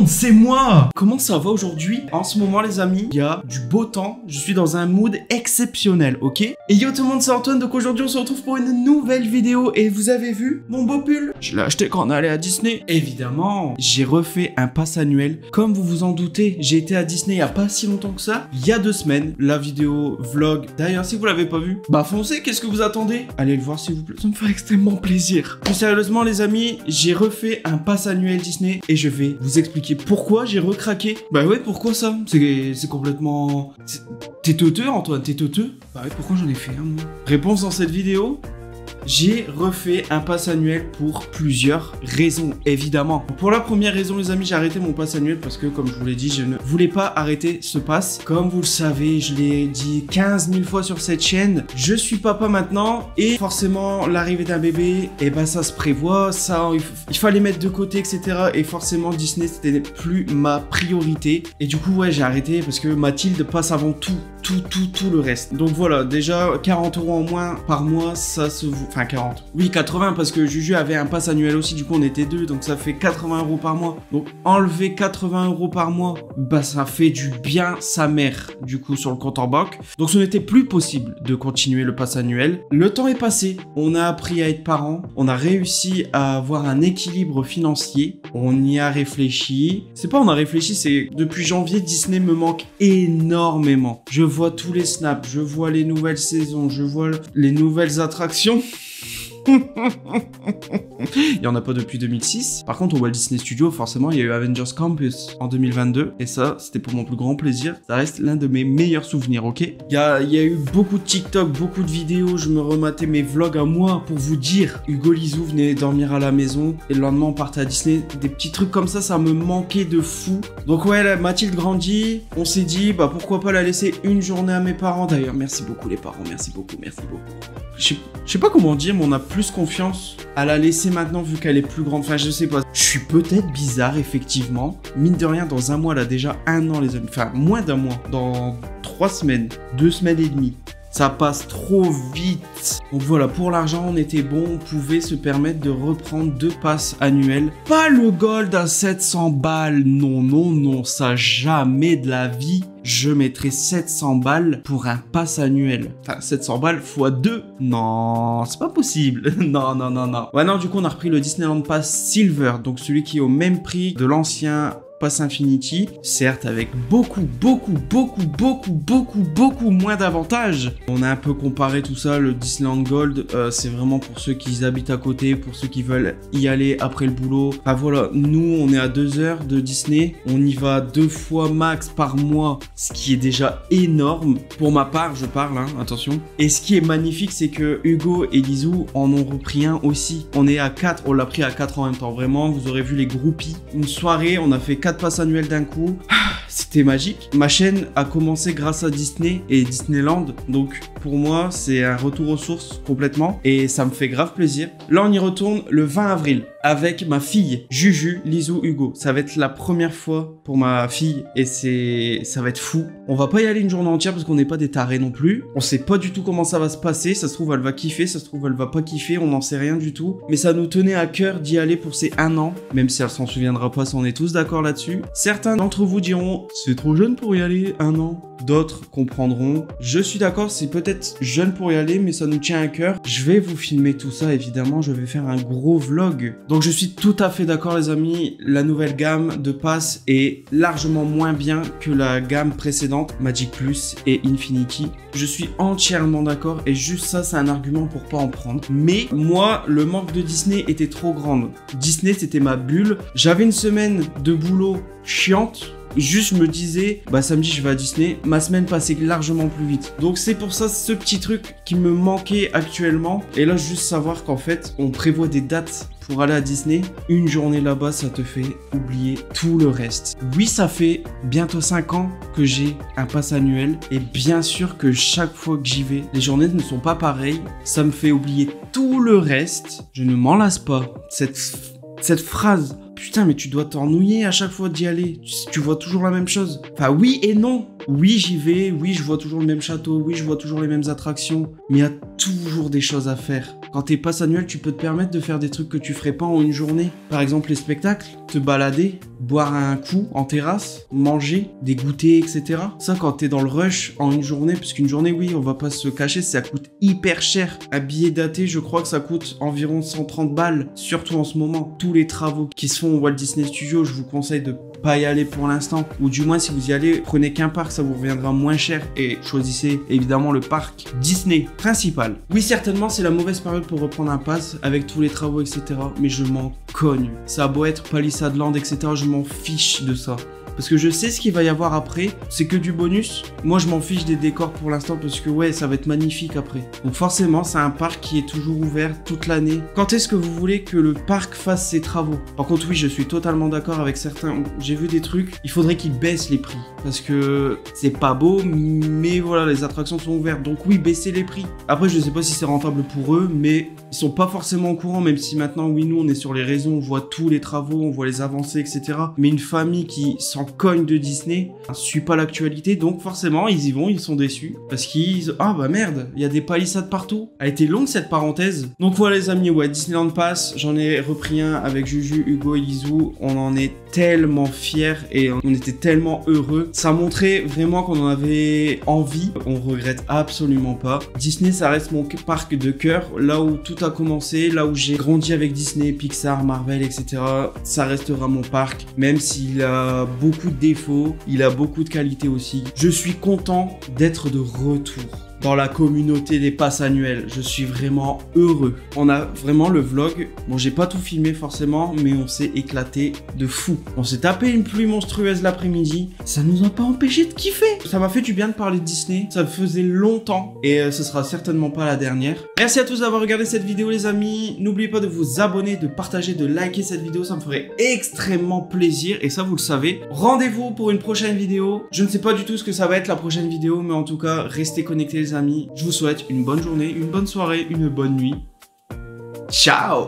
monde, c'est moi! Comment ça va aujourd'hui? En ce moment les amis, il y a du beau temps, je suis dans un mood exceptionnel, ok? Et yo tout le monde, c'est Antoine, donc aujourd'hui on se retrouve pour une nouvelle vidéo et vous avez vu mon beau pull? Je l'ai acheté quand on allait à Disney. Évidemment, j'ai refait un pass annuel. Comme vous vous en doutez, j'ai été à Disney il y a pas si longtemps que ça, il y a 2 semaines. La vidéo vlog, d'ailleurs si vous l'avez pas vu, bah foncez, qu'est-ce que vous attendez? Allez le voir s'il vous plaît, ça me fait extrêmement plaisir. Plus sérieusement les amis, j'ai refait un pass annuel Disney et je vais vous expliquer pourquoi j'ai recraqué. Bah ouais, pourquoi ça? C'est complètement... T'es teuteux Antoine, t'es teuteux? Bah ouais, pourquoi j'en ai fait un moi? Réponse dans cette vidéo. J'ai refait un pass annuel pour plusieurs raisons, évidemment. Pour la première raison, les amis, j'ai arrêté mon pass annuel parce que, comme je vous l'ai dit, je ne voulais pas arrêter ce pass. Comme vous le savez, je l'ai dit 15 000 fois sur cette chaîne, je suis papa maintenant et forcément, l'arrivée d'un bébé, et ben ça se prévoit, ça, il fallait mettre de côté, etc. Et forcément, Disney, c'était plus ma priorité. Et du coup, ouais, j'ai arrêté parce que Mathilde passe avant tout le reste. Donc voilà, déjà 40 € en moins par mois, ça se vaut. Enfin 40. Oui, 80 parce que Juju avait un pass annuel aussi, du coup on était 2, donc ça fait 80 € par mois. Donc enlever 80 € par mois, bah ça fait du bien sa mère, du coup sur le compte en banque. Donc ce n'était plus possible de continuer le pass annuel. Le temps est passé, on a appris à être parents, on a réussi à avoir un équilibre financier, on y a réfléchi. C'est pas on a réfléchi, c'est depuis janvier, Disney me manque énormément. Je vois tous les snaps, je vois les nouvelles saisons, je vois les nouvelles attractions. Il n'y en a pas depuis 2006. Par contre, au Walt Disney Studios, forcément, il y a eu Avengers Campus en 2022. Et ça, c'était pour mon plus grand plaisir. Ça reste l'un de mes meilleurs souvenirs, ok? Il y a eu beaucoup de TikTok, beaucoup de vidéos. Je me rematais mes vlogs à moi pour vous dire. Hugo Lisou venait dormir à la maison. Et le lendemain, on partait à Disney. Des petits trucs comme ça me manquait de fou. Donc ouais, là, Mathilde grandit. On s'est dit, bah pourquoi pas la laisser une journée à mes parents. D'ailleurs, merci beaucoup les parents. Merci beaucoup, merci beaucoup. Je sais pas comment dire, mais on a plus confiance à la laisser maintenant vu qu'elle est plus grande. Enfin, je sais pas. Je suis peut-être bizarre, effectivement. Mine de rien, dans un mois, là, déjà 1 an, les amis. Enfin, moins d'1 mois. Dans 3 semaines, 2 semaines et demie. Ça passe trop vite. Donc voilà, pour l'argent, on était bon. On pouvait se permettre de reprendre 2 passes annuels. Pas le gold à 700 balles. Non, non, non. Ça, jamais de la vie. Je mettrais 700 balles pour un pass annuel. Enfin, 700 balles x 2. Non, c'est pas possible. Non, non, non, non. Ouais, non, du coup, on a repris le Disneyland Pass Silver. Donc, celui qui est au même prix de l'ancien Pass Infinity, certes avec beaucoup moins d'avantages. On a un peu comparé tout ça, le Disneyland Gold, c'est vraiment pour ceux qui habitent à côté, pour ceux qui veulent y aller après le boulot. Enfin voilà, nous on est à 2 heures de Disney, on y va 2 fois max par mois, ce qui est déjà énorme. Pour ma part, je parle, hein, attention. Et ce qui est magnifique, c'est que Hugo et Lizou en ont repris un aussi. On est à 4, on l'a pris à 4 en même temps, vraiment, vous aurez vu les groupies. Une soirée, on a fait 4 passes annuelles d'un coup. C'était magique. Ma chaîne a commencé grâce à Disney et Disneyland. Donc pour moi, c'est un retour aux sources complètement. Et ça me fait grave plaisir. Là, on y retourne le 20 avril avec ma fille, Juju, Lizou, Hugo. Ça va être la première fois pour ma fille et ça va être fou. On va pas y aller une journée entière parce qu'on n'est pas des tarés non plus. On sait pas du tout comment ça va se passer. Ça se trouve, elle va kiffer. Ça se trouve, elle va pas kiffer. On n'en sait rien du tout. Mais ça nous tenait à cœur d'y aller pour ces 1 an. Même si elle s'en souviendra pas, on est tous d'accord là-dessus. Certains d'entre vous diront, c'est trop jeune pour y aller 1 an. D'autres comprendront. Je suis d'accord, c'est peut-être jeune pour y aller, mais ça nous tient à cœur. Je vais vous filmer tout ça, évidemment. Je vais faire un gros vlog. Donc je suis tout à fait d'accord, les amis. La nouvelle gamme de passes est largement moins bien que la gamme précédente, Magic Plus et Infinity. Je suis entièrement d'accord et juste ça, c'est un argument pour pas en prendre. Mais moi, le manque de Disney était trop grand. Disney, c'était ma bulle. J'avais une semaine de boulot chiante. Juste, je me disais, bah samedi, je vais à Disney. Ma semaine passait largement plus vite. Donc, c'est pour ça, ce petit truc qui me manquait actuellement. Et là, juste savoir qu'en fait, on prévoit des dates pour aller à Disney. Une journée là-bas, ça te fait oublier tout le reste. Oui, ça fait bientôt 5 ans que j'ai un pass annuel. Et bien sûr que chaque fois que j'y vais, les journées ne sont pas pareilles. Ça me fait oublier tout le reste. Je ne m'en lasse pas. Cette phrase... Putain, mais tu dois t'ennuyer à chaque fois d'y aller. Tu vois toujours la même chose. Enfin, oui et non. Oui, j'y vais. Oui, je vois toujours le même château. Oui, je vois toujours les mêmes attractions. Mais il y a toujours des choses à faire. Quand t'es pass annuel, tu peux te permettre de faire des trucs que tu ferais pas en une journée. Par exemple, les spectacles, te balader, boire un coup en terrasse, manger, des goûters, etc. Ça, quand t'es dans le rush en une journée, parce qu'une journée, oui, on va pas se cacher, ça coûte hyper cher. Un billet daté, je crois que ça coûte environ 130 balles, surtout en ce moment. Tous les travaux qui se font au Walt Disney Studios, je vous conseille de pas y aller pour l'instant, ou du moins si vous y allez, prenez qu'un parc, ça vous reviendra moins cher et choisissez évidemment le parc Disney principal. Oui, certainement c'est la mauvaise période pour reprendre un pass avec tous les travaux, etc. Mais je m'en cogne. Ça a beau être Palisade Land, etc. Je m'en fiche de ça. Parce que je sais ce qu'il va y avoir après, c'est que du bonus. Moi, je m'en fiche des décors pour l'instant parce que ouais, ça va être magnifique après. Donc forcément, c'est un parc qui est toujours ouvert toute l'année. Quand est-ce que vous voulez que le parc fasse ses travaux? Par contre, oui, je suis totalement d'accord avec certains. J'ai vu des trucs, il faudrait qu'ils baissent les prix. Parce que c'est pas beau, mais voilà, les attractions sont ouvertes. Donc oui, baissez les prix. Après, je sais pas si c'est rentable pour eux, mais ils sont pas forcément au courant, même si maintenant, oui, nous, on est sur les réseaux, on voit tous les travaux, on voit les avancées, etc. Mais une famille qui s'en cogne de Disney suit pas l'actualité, donc forcément ils y vont, ils sont déçus parce qu'ils ah bah merde, il y a des palissades partout. Elle était longue cette parenthèse. Donc voilà les amis, ouais, Disneyland Pass, j'en ai repris un avec Juju, Hugo et Lizou. On en est tellement fiers et on était tellement heureux. Ça montrait vraiment qu'on en avait envie. On regrette absolument pas. Disney, ça reste mon parc de cœur, là où tout a commencé, là où j'ai grandi avec Disney, Pixar, Marvel, etc. Ça restera mon parc, même s'il a beaucoup de défauts, il a beaucoup de qualités aussi. Je suis content d'être de retour dans la communauté des passes annuels. Je suis vraiment heureux. On a vraiment le vlog. Bon, j'ai pas tout filmé forcément, mais on s'est éclaté de fou. On s'est tapé une pluie monstrueuse l'après-midi. Ça nous a pas empêché de kiffer. Ça m'a fait du bien de parler de Disney. Ça faisait longtemps et ce sera certainement pas la dernière. Merci à tous d'avoir regardé cette vidéo les amis. N'oubliez pas de vous abonner, de partager, de liker cette vidéo. Ça me ferait extrêmement plaisir et ça vous le savez. Rendez-vous pour une prochaine vidéo. Je ne sais pas du tout ce que ça va être la prochaine vidéo, mais en tout cas, restez connectés les amis. Je vous souhaite une bonne journée, une bonne soirée, une bonne nuit. Ciao!